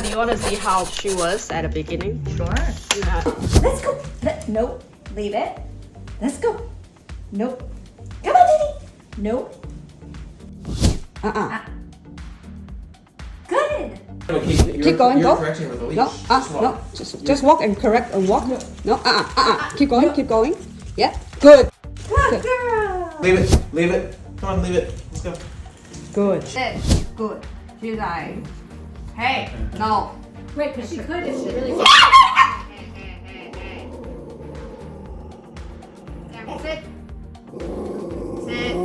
Do you want to see how she was at the beginning? Sure. Yeah. Let's go. Nope. Leave it. Let's go. Nope. Come on, Diddy. Nope. Good. Keep going, you're go. correcting with a leash. No, no, just walk and correct and walk. No, keep going, keep going. Yeah, good. Good girl. Leave it. Come on, leave it. Let's go. Good. Sit. Good. She's like, hey, no. Wait, because she could if she really. Sit. Sit.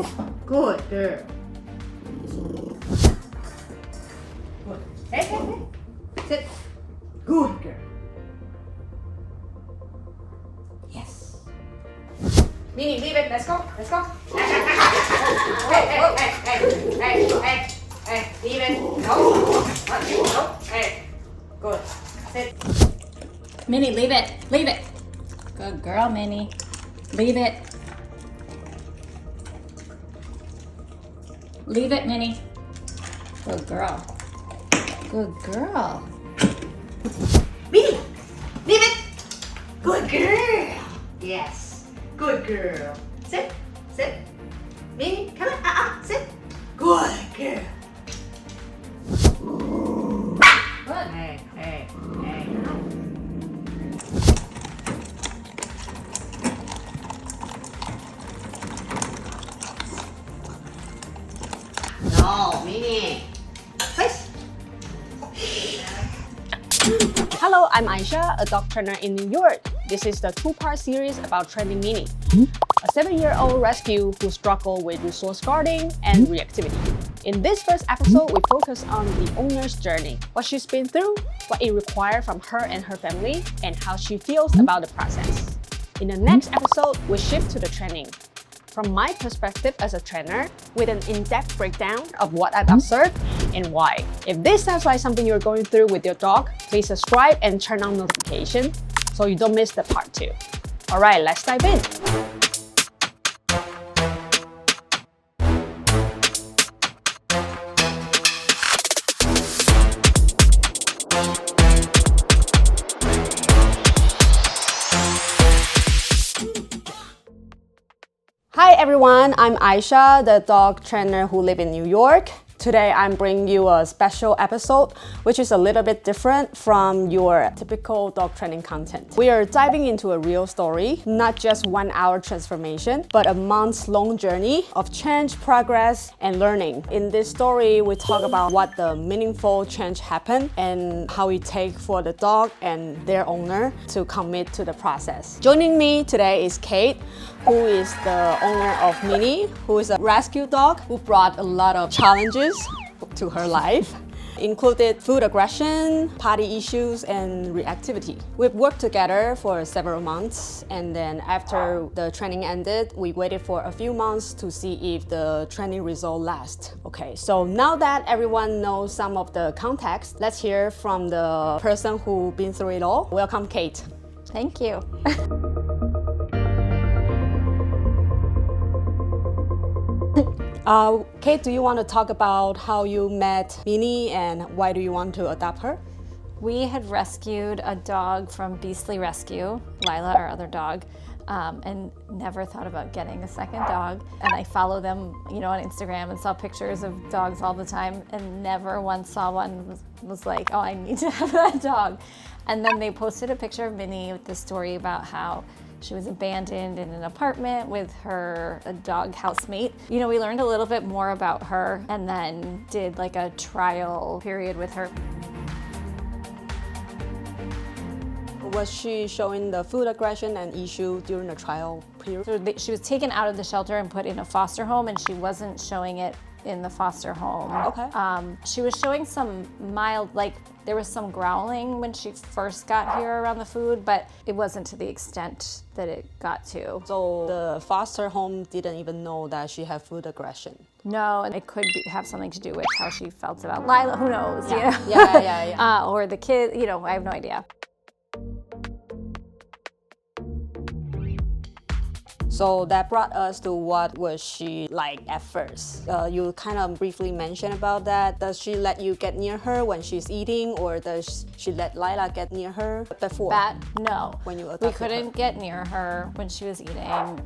Good girl. Good. Hey. Sit. Good girl. Yes. Minnie, leave it. Let's go. Let's go. Hey. Leave it. No. Hey. Good. Sit. Minnie, leave it. Leave it. Good girl, Minnie. Leave it. Leave it, Minnie. Good girl. Good girl. Minnie, leave it. Good girl. Yes. Good girl. Sit. Minnie, come on. Sit. Good girl. Good. Hey. No, Minnie. Please. Hello, I'm Aisha, a dog trainer in New York. This is the two-part series about training Minnie, a 7-year-old rescue who struggled with resource guarding and reactivity. In this first episode, we focus on the owner's journey, what she's been through, what it required from her and her family, and how she feels about the process. In the next episode, we shift to the training. From my perspective as a trainer, with an in-depth breakdown of what I've observed and why. If this sounds like something you're going through with your dog, please subscribe and turn on notifications so you don't miss the part 2. All right, let's dive in. Hi everyone, I'm Aisha, the dog trainer who lives in New York. Today I'm bringing you a special episode which is a little bit different from your typical dog training content. We are diving into a real story, not just 1 hour transformation, but a months-long journey of change, progress, and learning. In this story, we talk about what the meaningful change happened and how it takes for the dog and their owner to commit to the process. Joining me today is Kate, who is the owner of Minnie, who is a rescue dog who brought a lot of challenges to her life, included food aggression, potty issues, and reactivity. We've worked together for several months, and then after the training ended, we waited for a few months to see if the training result lasts. Okay, so now that everyone knows some of the context, let's hear from the person who's been through it all. Welcome, Kate. Thank you. Kate, do you want to talk about how you met Minnie and why do you want to adopt her? We had rescued a dog from Beastly Rescue, Lila, our other dog, and never thought about getting a second dog. And I follow them, on Instagram and saw pictures of dogs all the time and never once saw one was like, oh, I need to have that dog. And then they posted a picture of Minnie with this story about how she was abandoned in an apartment with her dog housemate. We learned a little bit more about her and then did like a trial period with her. Was she showing the food aggression and issue during the trial period? So she was taken out of the shelter and put in a foster home, and she wasn't showing it in the foster home. Okay. She was showing some mild, there was some growling when she first got here around the food, but it wasn't to the extent that it got to. So the foster home didn't even know that she had food aggression? No, and it could have something to do with how she felt about Lila, who knows, Yeah. or the kid, I have no idea. So that brought us to what was she like at first. You kind of briefly mentioned about that. Does she let you get near her when she's eating, or does she let Lila get near her before? No. When you we adopted couldn't her. get near her when she was eating.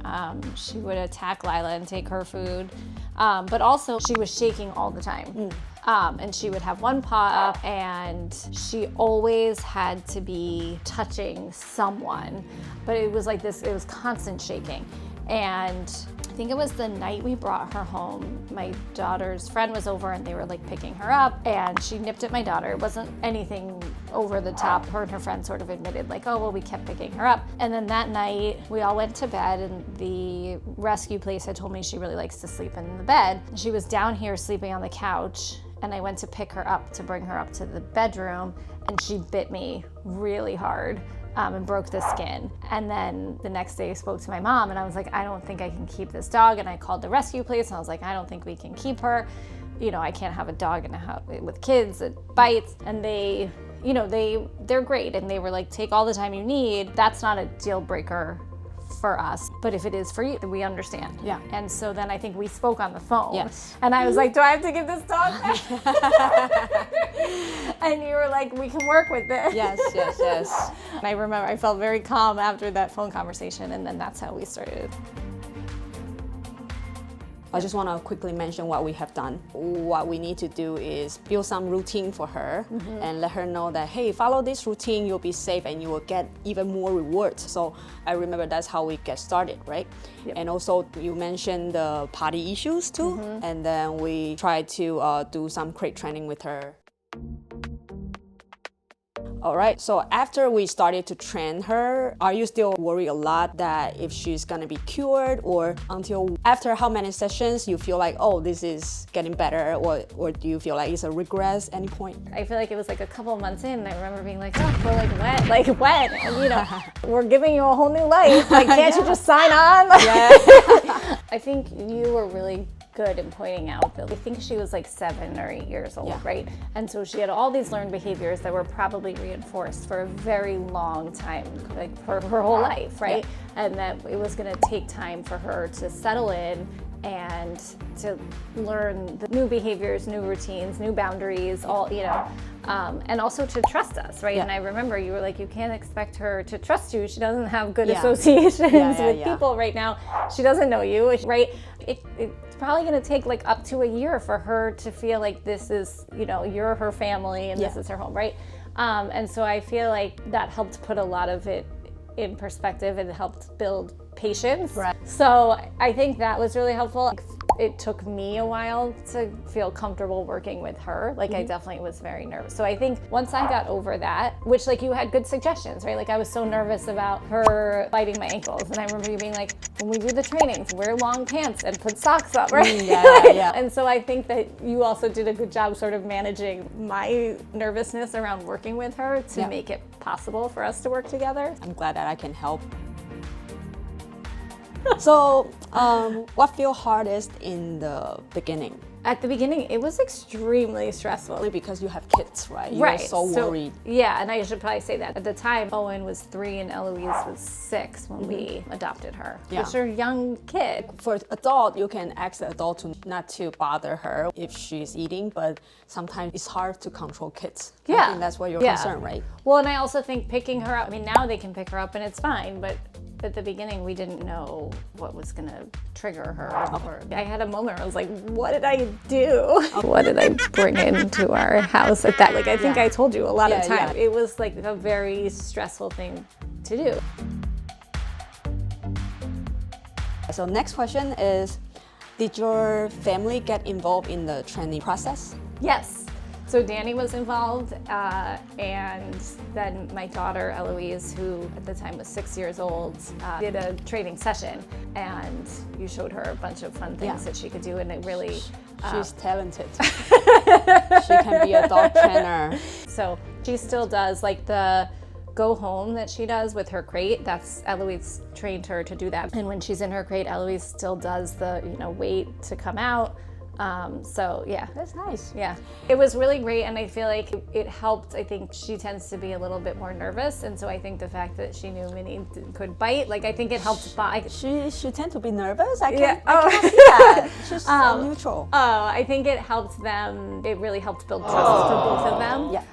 She would attack Lila and take her food. But also she was shaking all the time. And she would have one paw up, and she always had to be touching someone. But it was like this, it was constant shaking. And I think it was the night we brought her home, my daughter's friend was over and they were like picking her up, and she nipped at my daughter. It wasn't anything over the top. Her and her friend sort of admitted like, oh, well, we kept picking her up. And then that night we all went to bed, and the rescue place had told me she really likes to sleep in the bed. She was down here sleeping on the couch, and I went to pick her up to bring her up to the bedroom, and she bit me really hard. And broke the skin. And then the next day I spoke to my mom, and I was like, I don't think I can keep this dog. And I called the rescue place, and I was like, I don't think we can keep her. You know, I can't have a dog in a house with kids that bites. And they, you know, they're great. And they were like, take all the time you need. That's not a deal breaker for us, but if it is for you, then we understand. Yeah. And so then I think we spoke on the phone. Yes. And I was like, do I have to give this dog back? And you were like, we can work with this. Yes, yes, yes. And I remember I felt very calm after that phone conversation, and then that's how we started. I just want to quickly mention what we have done. What we need to do is build some routine for her and let her know that, hey, follow this routine, you'll be safe and you will get even more rewards. So I remember that's how we get started, right? Yep. And also you mentioned the potty issues too. And then we try to do some crate training with her. All right, so after we started to train her, are you still worried a lot that if she's gonna be cured, or until after how many sessions you feel like, oh, this is getting better, or do you feel like it's a regress any point? I feel like it was like a couple of months in, and I remember being like, oh, we're like when? And, you know, we're giving you a whole new life. Like, can't you just sign on? I think you were really good in pointing out that I think she was like 7 or 8 years old, right? And so she had all these learned behaviors that were probably reinforced for a very long time, like for her whole life, right? And that it was gonna take time for her to settle in and to learn the new behaviors, new routines, new boundaries, all, you know, and also to trust us, right? And I remember you were like, you can't expect her to trust you. She doesn't have good associations with people right now. She doesn't know you, right? It's probably gonna take like up to a year for her to feel like this is, you know, you're her family and this is her home, right? And so I feel like that helped put a lot of it in perspective and helped build patience. Right. So I think that was really helpful. It took me a while to feel comfortable working with her. Like I definitely was very nervous. So I think once I got over that, which like you had good suggestions, right? Like I was so nervous about her biting my ankles. And I remember you being like, when we do the trainings, wear long pants and put socks up, right? And so I think that you also did a good job sort of managing my nervousness around working with her to make it possible for us to work together. I'm glad that I can help. So, what feel hardest in the beginning? At the beginning, it was extremely stressful. Only because you have kids, right? You're so worried. Yeah, and I should probably say that. At the time, Owen was 3 and Eloise was 6 when we adopted her. Which are young kids. For adult, you can ask the adult to not to bother her if she's eating, but sometimes it's hard to control kids. I think that's what you're concerned, right? Well, and I also think picking her up, I mean, now they can pick her up and it's fine, but at the beginning, we didn't know what was gonna trigger her. I had a moment where I was like, what did I do? What did I bring into our house at that? Like, I think I told you a lot of times. It was like a very stressful thing to do. So next question is, did your family get involved in the training process? Yes. So Danny was involved, and then my daughter Eloise, who at the time was 6 years old, did a training session, and you showed her a bunch of fun things that she could do, and it really... She's talented. She can be a dog trainer. So she still does like the go home that she does with her crate. That's Eloise trained her to do that. And when she's in her crate, Eloise still does the, you know, wait to come out. So yeah. That's nice. Yeah, it was really great, and I feel like it helped. I think she tends to be a little bit more nervous, and so I think the fact that she knew Minnie could bite, like I think it helped. She tend to be nervous. I Yeah. can't see that. She's so neutral. Oh, I think it helped them. It really helped build trust for both of them. Yeah.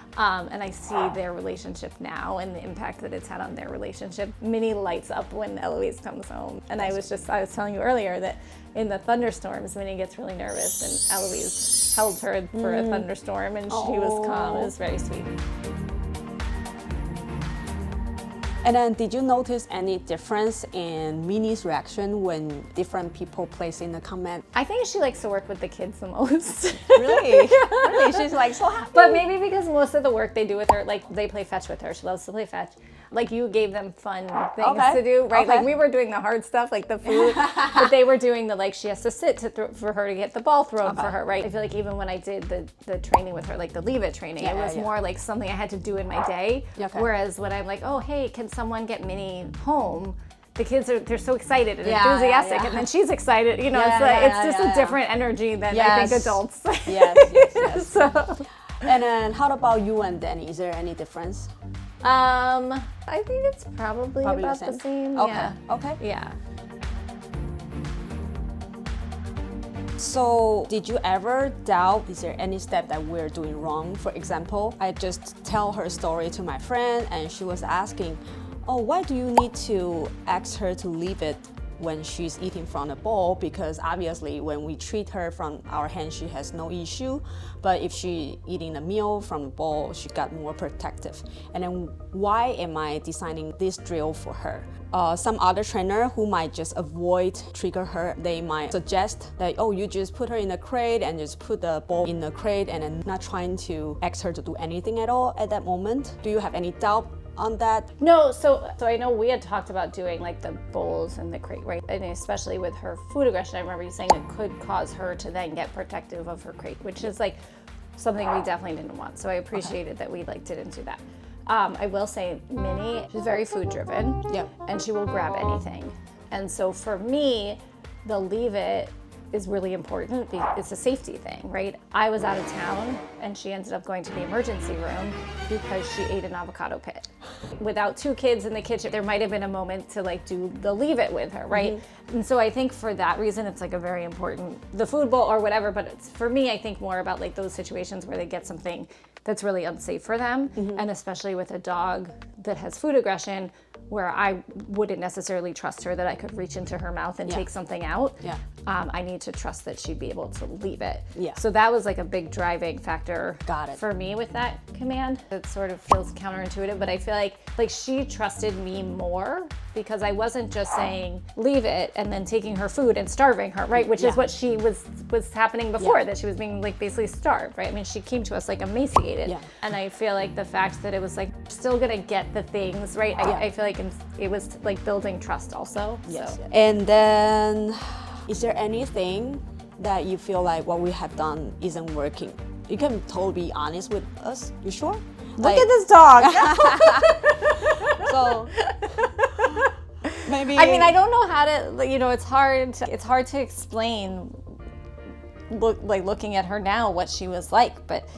And I see their relationship now and the impact that it's had on their relationship. Minnie lights up when Eloise comes home. And I was telling you earlier that in the thunderstorms, Minnie gets really nervous, and Eloise held her for a thunderstorm, and she was calm. It was very sweet. And then, did you notice any difference in Minnie's reaction when different people place in a comment? I think she likes to work with the kids the most. Really? Really? She's like so happy. But maybe because most of the work they do with her, like they play fetch with her. She loves to play fetch. Like you gave them fun things to do, right? Okay. Like we were doing the hard stuff, like the food, but they were doing the like she has to sit for her to get the ball thrown for her, right? I feel like even when I did the training with her, like the leaveit training, it was more like something I had to do in my day. Okay. Whereas when I'm like, oh hey, can someone get Minnie home? The kids they're so excited and Yeah, enthusiastic, yeah. and then she's excited. You know, it's just a different energy than I think adults. Yes. So. And then, how about you and Danny? Is there any difference? I think it's probably about the same. Okay. Yeah. Okay. Yeah. So, did you ever doubt, is there any step that we're doing wrong? For example, I just tell her story to my friend, and she was asking, oh, why do you need to ask her to leave it when she's eating from the bowl? Because obviously when we treat her from our hand, she has no issue. But if she eating a meal from the bowl, she got more protective. And then why am I designing this drill for her? Some other trainer who might just avoid trigger her, they might suggest that, oh, you just put her in a crate and just put the bowl in the crate and then not trying to ask her to do anything at all at that moment. Do you have any doubt on that? No, so I know we had talked about doing like the bowls and the crate, right? And especially with her food aggression, I remember you saying it could cause her to then get protective of her crate, which is like something we definitely didn't want. So I appreciated that we like didn't do that. I will say Minnie, she's very food driven. Yeah. And she will grab anything. And so for me, the leaveit is really important. It's a safety thing, right? I was out of town and she ended up going to the emergency room because she ate an avocado pit. Without two kids in the kitchen, there might have been a moment to like do the leaveit with her, right? And so I think for that reason, it's like a very important, the food bowl or whatever, but it's, for me, I think more about like those situations where they get something that's really unsafe for them. And especially with a dog that has food aggression, where I wouldn't necessarily trust her that I could reach into her mouth and take something out. Yeah. I need to trust that she'd be able to leave it. Yeah. So that was like a big driving factor Got it. for me with that command. It sort of feels counterintuitive, but I feel like she trusted me more because I wasn't just saying leave it and then taking her food and starving her, right? Which is what she was happening before, that she was being like basically starved, right? I mean, she came to us like emaciated. Yeah. And I feel like the fact that it was like still gonna get the things, right? I feel like it was like building trust also. Yes. So. And then, is there anything that you feel like what we have done isn't working? You can totally be honest with us. You sure? Look at this dog. So maybe. I mean, I don't know how to. You know, it's hard to explain. Looking at her now, what she was like, but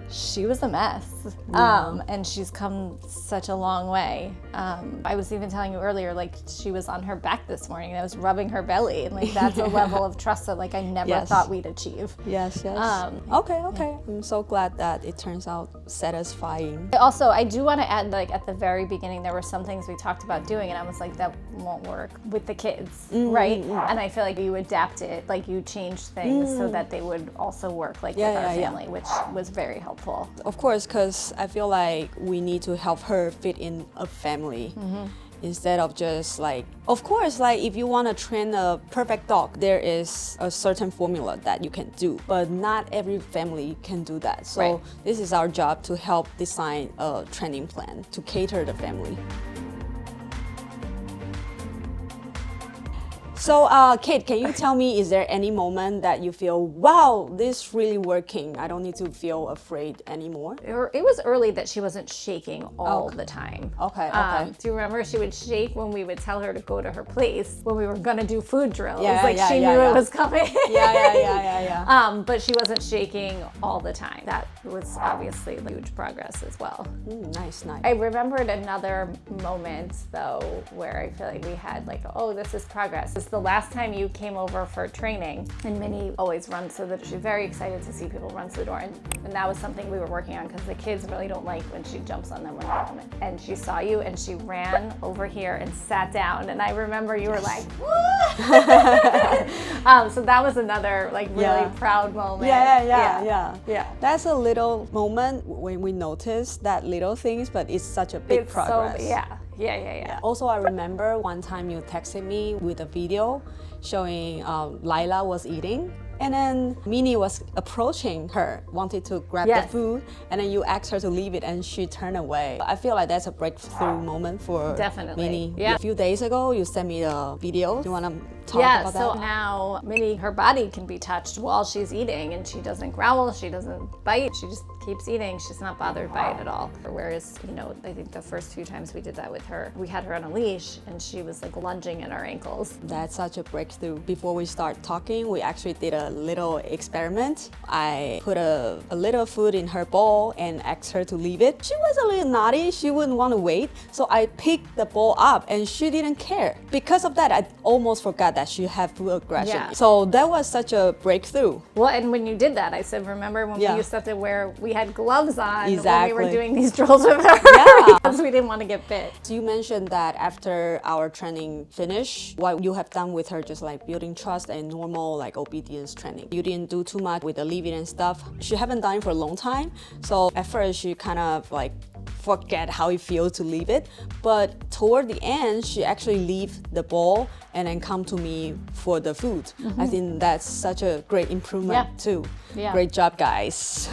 she was a mess. And she's come such a long way. I was even telling you earlier, like she was on her back this morning and I was rubbing her belly, and like that's a level of trust that like I never thought we'd achieve. Yes. Okay. I'm so glad that it turns out satisfying. Also, I do want to add, like at the very beginning, there were some things we talked about doing, and I was like, that won't work with the kids, right? And I feel like you adapt it, like you change things so that they would also work like with our family, which was very helpful. Of course, because I feel like we need to help her fit in a family. Instead of just like, of course, like if you want to train a perfect dog, there is a certain formula that you can do, but not every family can do that. So this is our job to help design a training plan to cater the family. So, Kate, can you tell me, is there any moment that you feel, wow, this really working? I don't need to feel afraid anymore? It was early that she wasn't shaking all the time. Okay. Do you remember she would shake when we would tell her to go to her place when we were gonna do food drills? She knew it was coming. Yeah. But she wasn't shaking all the time. That was obviously huge progress as well. Nice. I remembered another moment though where I feel like we had like, oh, this is progress. It's the last time you came over for training, and Minnie always runs so that she's very excited to see people run to the door, and that was something we were working on because the kids really don't like when she jumps on them when they're home. And she saw you and she ran over here and sat down, and I remember you were like, so that was another like really proud moment. Yeah. That's a little moment when we notice that little things, but it's such a big progress. Yeah. Also, I remember one time you texted me with a video showing Lila was eating, and then Minnie was approaching her, wanted to grab the food, and then you asked her to leave it and she turned away. I feel like that's a breakthrough moment for Minnie. A few days ago, you sent me a video. Do you want to talk about that? So now Minnie, her body can be touched while she's eating, and she doesn't growl, she doesn't bite, she just keeps eating. She's not bothered by it at all. Whereas, I think the first few times we did that with her, we had her on a leash and she was like lunging at our ankles. That's such a breakthrough. Before we start talking, we actually did a little experiment. I put a little food in her bowl and asked her to leave it. She was a little naughty, she wouldn't want to wait. So I picked the bowl up and she didn't care. Because of that, I almost forgot that she had food aggression. Yeah. So that was such a breakthrough. Well, and when you did that, I said, remember when we used to have to wear, we had gloves on Exactly. when we were doing these drills with her because we didn't want to get bit. You mentioned that after our training finished, what you have done with her, just like building trust and normal like obedience training. You didn't do too much with the leaving and stuff. She haven't done it for a long time. So at first she kind of like forget how it feels to leave it. But toward the end, she actually leave the bowl and then come to me for the food. I think that's such a great improvement too. Yeah. Great job, guys.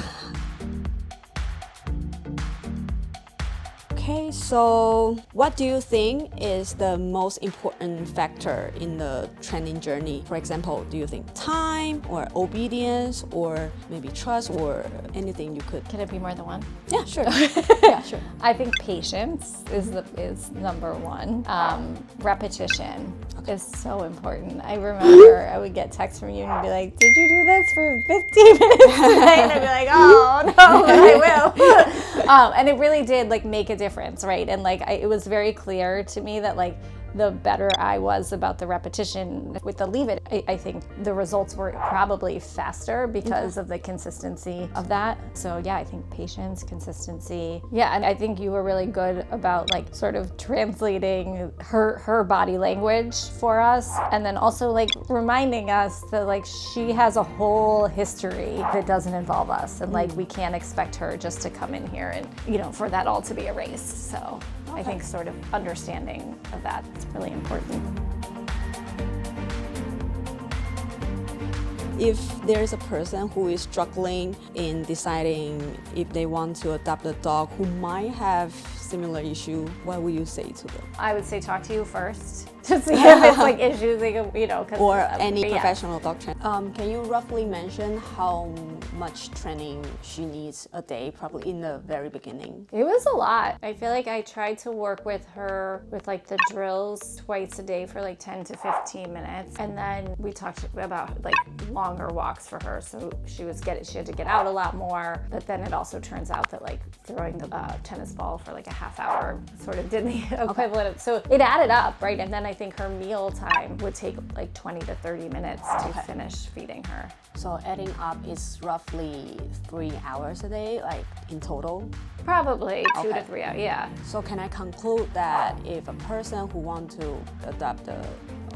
Okay, so what do you think is the most important factor in the training journey? For example, do you think time or obedience or maybe trust or anything you could? Can it be more than one? Yeah, sure. Sure. I think patience is number one. Repetition is so important. I remember I would get texts from you and be like, did you do this for 15 minutes today? And I'd be like, oh no, but I will. And it really did like make a difference, right? And like it was very clear to me that like the better I was about the repetition with the leave it, I think the results were probably faster because of the consistency of that. So yeah, I think patience, consistency. Yeah, and I think you were really good about like sort of translating her body language for us, and then also like reminding us that like she has a whole history that doesn't involve us, and like we can't expect her just to come in here and for that all to be erased. So I think sort of understanding of that is really important. If there's a person who is struggling in deciding if they want to adopt a dog who might have similar issue, what would you say to them? I would say talk to you first to see if it's like issues, like, or any professional dog trainer. Can you roughly mention how much training she needs a day, probably in the very beginning? It was a lot. I feel like I tried to work with her with like the drills twice a day for like 10 to 15 minutes. And then we talked about like longer walks for her. So she had to get out a lot more. But then it also turns out that like throwing the tennis ball for like a half hour sort of did the equivalent. So it added up, right? And then I think her meal time would take like 20 to 30 minutes to finish feeding her. So adding up is roughly 3 hours a day, like in total? Probably 2 to 3 hours, yeah. So can I conclude that if a person who wants to adopt an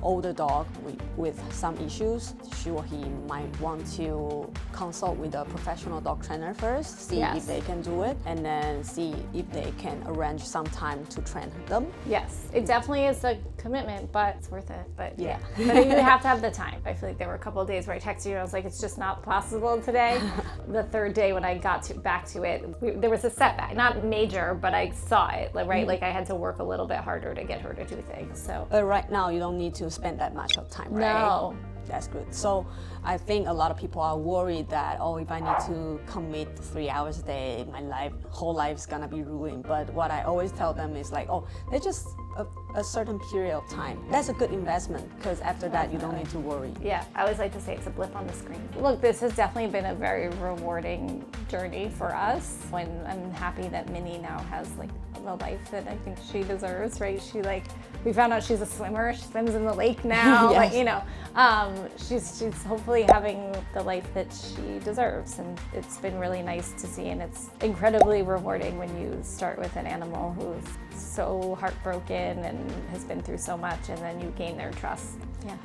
older dog with some issues, she or he might want to consult with a professional dog trainer first, see if they can do it, and then see if they can arrange some time to train them? Yes, it definitely is a commitment, but it's worth it. But yeah, but you have to have the time. I feel like there were a couple of days where I texted you and I was like, it's just not possible today. The third day when I got back to it, there was a setback, not major, but I saw it, right? Like I had to work a little bit harder to get her to do things. So right now you don't need to spend that much of time, right? No. That's good. So I think a lot of people are worried that, oh, if I need to commit 3 hours a day, my whole life is gonna be ruined. But what I always tell them is like, oh, they're just a certain period of time. That's a good investment because after that, you don't need to worry. Yeah, I always like to say it's a blip on the screen. Look, this has definitely been a very rewarding journey for us. When I'm happy that Minnie now has like the life that I think she deserves, right? We found out she's a swimmer. She swims in the lake now. Yes. She's hopefully having the life that she deserves, and it's been really nice to see. And it's incredibly rewarding when you start with an animal who's so heartbroken and has been through so much, and then you gain their trust. Yeah.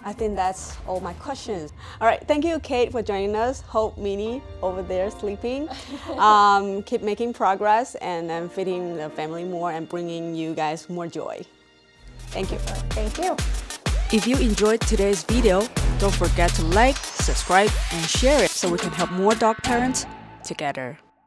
I think that's all my questions. All right, thank you, Kate, for joining us. Hope Minnie over there sleeping. Keep making progress and feeding the family more and bringing you guys more joy. Thank you. Thank you. If you enjoyed today's video, don't forget to like, subscribe, and share it so we can help more dog parents together.